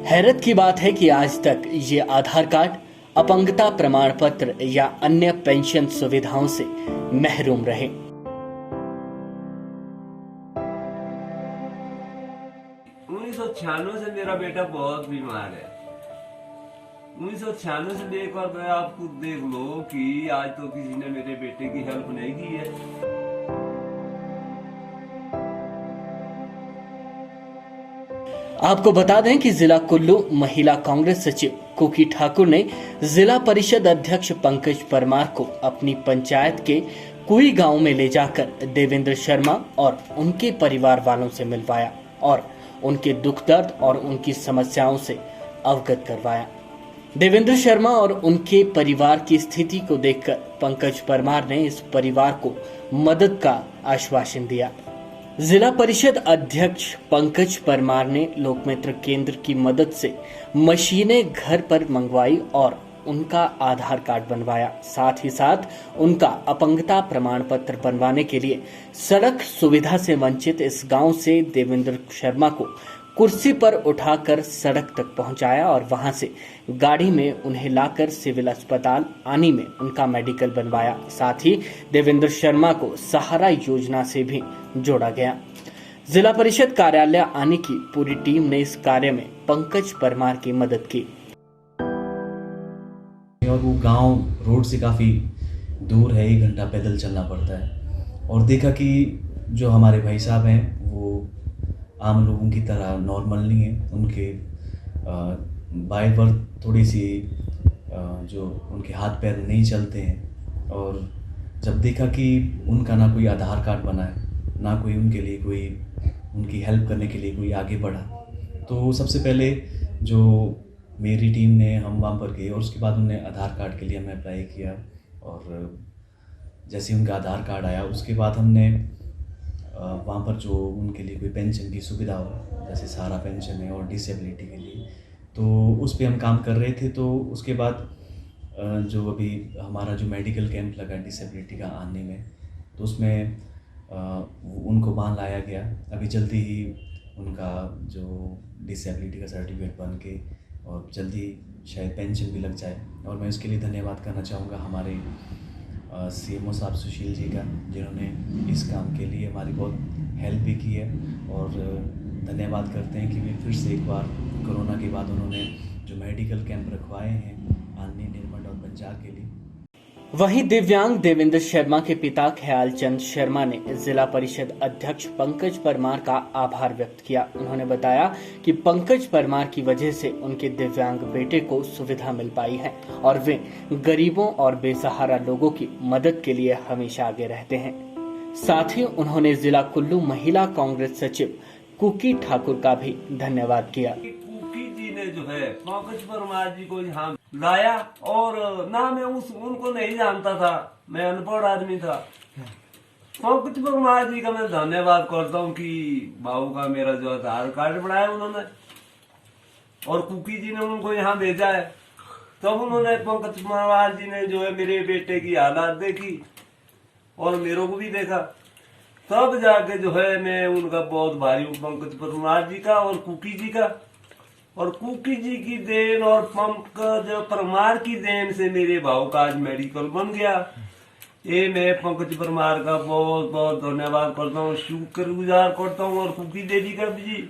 हैरत की बात है कि आज तक ये आधार कार्ड, अपंगता प्रमाण पत्र या अन्य पेंशन सुविधाओं से महरूम रहे। 1996 से मेरा बेटा बहुत बीमार है। 1996 से एक बार मैं आप खुद देख लो कि आज तो किसी ने मेरे बेटे की हेल्प नहीं की है। आपको बता दें कि जिला कुल्लू महिला कांग्रेस सचिव कुकी ठाकुर ने जिला परिषद अध्यक्ष पंकज परमार को अपनी पंचायत के कुई गांव में ले जाकर देवेंद्र शर्मा और उनके परिवार वालों से मिलवाया और उनके दुख दर्द और उनकी समस्याओं से अवगत करवाया। देवेंद्र शर्मा और उनके परिवार की स्थिति को देखकर पंकज परमार ने इस परिवार को मदद का आश्वासन दिया। जिला परिषद अध्यक्ष पंकज परमार ने लोकमित्र केंद्र की मदद से मशीनें घर पर मंगवाई और उनका आधार कार्ड बनवाया। साथ ही साथ उनका अपंगता प्रमाण पत्र बनवाने के लिए सड़क सुविधा से वंचित इस गांव से देवेंद्र शर्मा को कुर्सी पर उठाकर सड़क तक पहुंचाया और वहां से गाड़ी में उन्हें लाकर सिविल अस्पताल आनी में उनका मेडिकल बनवाया। साथ ही देवेंद्र शर्मा को सहारा योजना से भी जोड़ा गया। जिला परिषद कार्यालय आने की पूरी टीम ने इस कार्य में पंकज परमार की मदद की। और वो गांव रोड से काफ़ी दूर है, 1 घंटा पैदल चलना पड़ता है। और देखा कि जो हमारे भाई साहब हैं वो आम लोगों की तरह नॉर्मल नहीं है। उनके बाय बर्थ थोड़ी सी जो उनके हाथ पैर नहीं चलते हैं। और जब देखा कि उनका ना कोई आधार कार्ड बना है, ना कोई उनके लिए कोई उनकी हेल्प करने के लिए कोई आगे बढ़ा, तो सबसे पहले जो मेरी टीम ने, हम वहाँ पर गए और उसके बाद उन्होंने आधार कार्ड के लिए हमें अप्लाई किया। और जैसे उनका आधार कार्ड आया उसके बाद हमने वहाँ पर जो उनके लिए कोई पेंशन की सुविधा हो, जैसे सहारा पेंशन है और डिसेबिलिटी के लिए, तो उस पर हम काम कर रहे थे। तो उसके बाद जो अभी हमारा जो मेडिकल कैंप लगा डिसेबिलिटी का आने में, तो उसमें उनको वहाँ लाया गया। अभी जल्दी ही उनका जो डिसेबिलिटी का सर्टिफिकेट बन के और जल्दी शायद पेंशन भी लग जाए। और मैं इसके लिए धन्यवाद करना चाहूँगा हमारे CMO साहब सुशील जी का, जिन्होंने इस काम के लिए हमारी बहुत हेल्प भी की है। और धन्यवाद करते हैं कि वे फिर से एक बार कोरोना के बाद उन्होंने जो मेडिकल कैंप रखवाए हैं आनी, निर्मंड और बंजार के लिए। वहीं दिव्यांग देवेंद्र शर्मा के पिता ख्याल चंद शर्मा ने जिला परिषद अध्यक्ष पंकज परमार का आभार व्यक्त किया। उन्होंने बताया कि पंकज परमार की वजह से उनके दिव्यांग बेटे को सुविधा मिल पाई है और वे गरीबों और बेसहारा लोगों की मदद के लिए हमेशा आगे रहते हैं। साथ ही उन्होंने जिला कुल्लू महिला कांग्रेस सचिव कुकी ठाकुर का भी धन्यवाद किया। ने जो है पंकज परमार जी को यहाँ लाया और ना मैं उनको नहीं जानता था, मैं अनपढ़ आदमी था। पंकज परमार जी का मैं धन्यवाद करता हूँ कि बाबू का मेरा जो आधार कार्ड बनाया उन्होंने और कुकी जी ने उनको यहाँ भेजा है। तब उन्होंने पंकज परमार जी ने जो है मेरे बेटे की हालात देखी और मेरे को भी देखा, तब जाके जो है मैं उनका बहुत भारी हूँ पंकज परमार जी का और कुकी जी का। और कुकी जी की देन और पंकज परमार की देन से मेरे भाव का आज मेडिकल बन गया। ये मैं पंकज परमार का बहुत बहुत धन्यवाद करता हूँ, शुक्रगुजार करता हूँ। और कुकी देवी का भी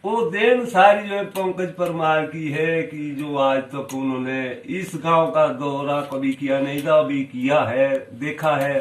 वो देन सारी जो है पंकज परमार की है कि जो आज तक उन्होंने इस गांव का दौरा कभी किया नहीं था, अभी किया है, देखा है।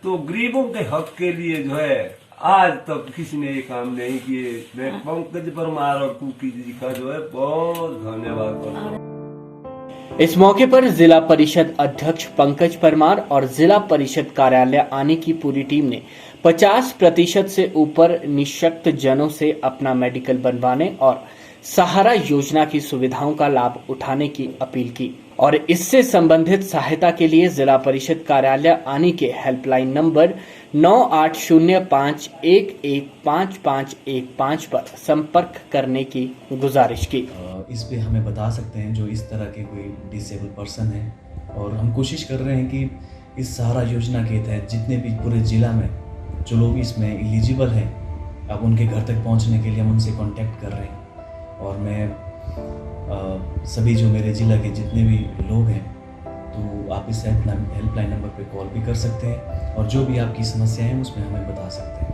तो गरीबों के हक के लिए जो है आज तक किसी ने ये काम नहीं किए। मैं पंकज परमार और कुकी जी का जो है बहुत धन्यवाद करता हूँ। इस मौके पर जिला परिषद अध्यक्ष पंकज परमार और जिला परिषद कार्यालय आने की पूरी टीम ने 50% से ऊपर निःशक्त जनों से अपना मेडिकल बनवाने और सहारा योजना की सुविधाओं का लाभ उठाने की अपील की और इससे संबंधित सहायता के लिए जिला परिषद कार्यालय आने के हेल्पलाइन नंबर 9805115515 पर संपर्क करने की गुजारिश की। इस पे हमें बता सकते हैं जो इस तरह के कोई डिसेबल पर्सन है और हम कोशिश कर रहे हैं कि इस सहारा योजना के तहत जितने भी पूरे ज़िला में जो लोग इसमें एलिजिबल हैं अब उनके घर तक पहुंचने के लिए हम उनसे कांटेक्ट कर रहे हैं। और मैं सभी जो मेरे ज़िला के जितने भी लोग हैं तो आप इस हेल्पलाइन नंबर पे कॉल भी कर सकते हैं और जो भी आपकी समस्या है उसमें हमें बता सकते हैं।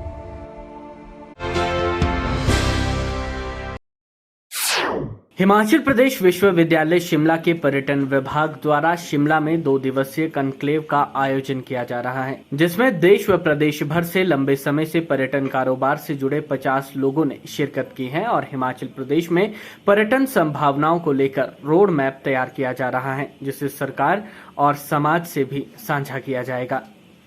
हिमाचल प्रदेश विश्वविद्यालय शिमला के पर्यटन विभाग द्वारा शिमला में 2 दिवसीय कॉन्क्लेव का आयोजन किया जा रहा है, जिसमें देश व प्रदेश भर से लंबे समय से पर्यटन कारोबार से जुड़े 50 लोगों ने शिरकत की है और हिमाचल प्रदेश में पर्यटन संभावनाओं को लेकर रोड मैप तैयार किया जा रहा है, जिसे सरकार और समाज से भी साझा किया जाएगा।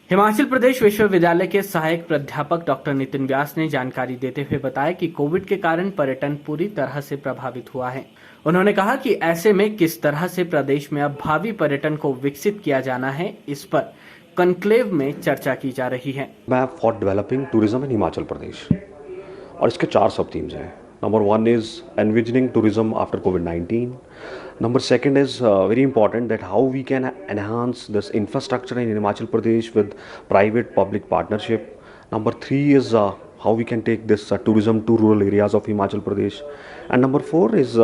हिमाचल प्रदेश विश्वविद्यालय के सहायक प्राध्यापक डॉक्टर नितिन व्यास ने जानकारी देते हुए बताया कि कोविड के कारण पर्यटन पूरी तरह से प्रभावित हुआ है। उन्होंने कहा कि ऐसे में किस तरह से प्रदेश में अब भावी पर्यटन को विकसित किया जाना है, इस पर कॉन्क्लेव में चर्चा की जा रही है। Map for developing tourism in Himachal Pradesh और इसके 4 सब थीम्स हैं। Number 1 is envisioning tourism after COVID-19. Number 2 is very important that how we can enhance this infrastructure in Himachal Pradesh with private-public partnership. Number 3 is how we can take this tourism to rural areas of Himachal Pradesh. And number 4 is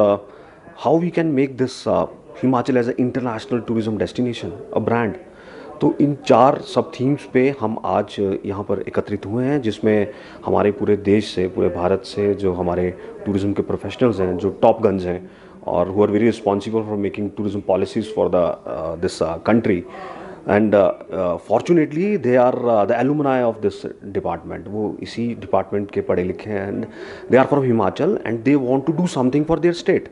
how we can make this Himachal as an international tourism destination, a brand. तो इन 4 सब themes पे हम आज यहाँ पर एकत्रित हुए हैं, जिसमें हमारे पूरे देश से, पूरे भारत से जो हमारे टूरिज़्म के प्रोफेशनल्स हैं, जो टॉप गन्स हैं और who are very responsible for making tourism policies for the this country and fortunately they are the alumni of this department. वो इसी डिपार्टमेंट के पढ़े लिखे हैं and they are from Himachal and they want to do something for their state.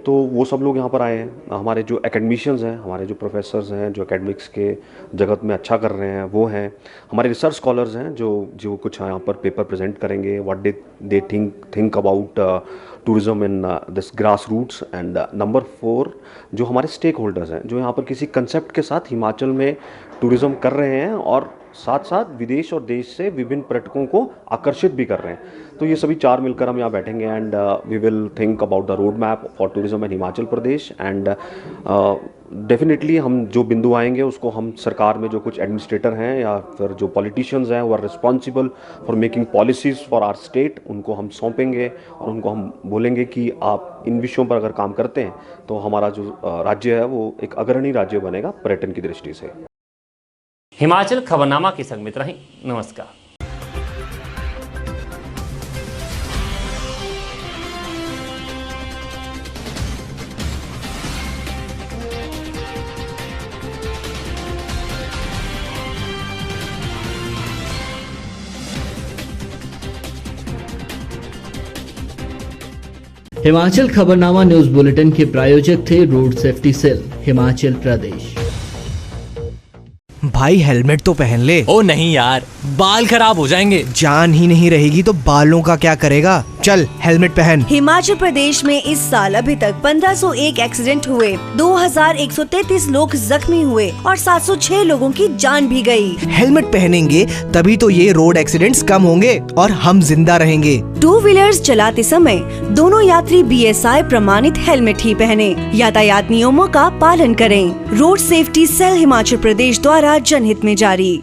तो वो सब लोग यहाँ पर आए हैं। हमारे जो एकेडमिशियंस हैं, हमारे जो प्रोफेसर्स हैं, जो एकेडमिक्स के जगत में अच्छा कर रहे हैं वो हैं। हमारे रिसर्च स्कॉलर्स हैं जो कुछ यहाँ पर पेपर प्रेजेंट करेंगे, what they think about tourism in this grass roots. And number 4 जो हमारे स्टेक होल्डर्स हैं, जो यहाँ पर किसी कंसेप्ट के साथ हिमाचल में टूरिज्म कर रहे हैं और साथ साथ विदेश और देश से विभिन्न पर्यटकों को आकर्षित भी कर रहे हैं। तो ये सभी 4 मिलकर हम यहाँ बैठेंगे and we will think about the road map for tourism in Himachal Pradesh. And definitely हम जो बिंदु आएंगे उसको हम सरकार में जो कुछ एडमिनिस्ट्रेटर हैं या फिर जो पॉलिटिशियंस हैं वो are responsible for making policies for our state, उनको हम सौंपेंगे और उनको हम बोलेंगे कि आप इन विषयों पर अगर काम करते हैं तो हमारा जो राज्य है वो एक अग्रणी राज्य बनेगा पर्यटन की दृष्टि से। हिमाचल खबरनामा के संग मित्र हैं, नमस्कार। हिमाचल खबरनामा न्यूज बुलेटिन के प्रायोजक थे road safety cell, Himachal Pradesh. भाई हेलमेट तो पहन ले। ओ नहीं यार, बाल खराब हो जाएंगे। जान ही नहीं रहेगी तो बालों का क्या करेगा? चल हेलमेट पहन। हिमाचल प्रदेश में इस साल अभी तक 1501 एक्सीडेंट हुए, 2133 लोग जख्मी हुए और 706 लोगों की जान भी गई। हेलमेट पहनेंगे तभी तो ये रोड एक्सीडेंट्स कम होंगे और हम जिंदा रहेंगे। 2 व्हीलर्स चलाते समय दोनों यात्री BSI प्रमाणित हेलमेट ही पहने, यातायात नियमों का पालन करें। Road safety cell Himachal Pradesh द्वारा जनहित में जारी।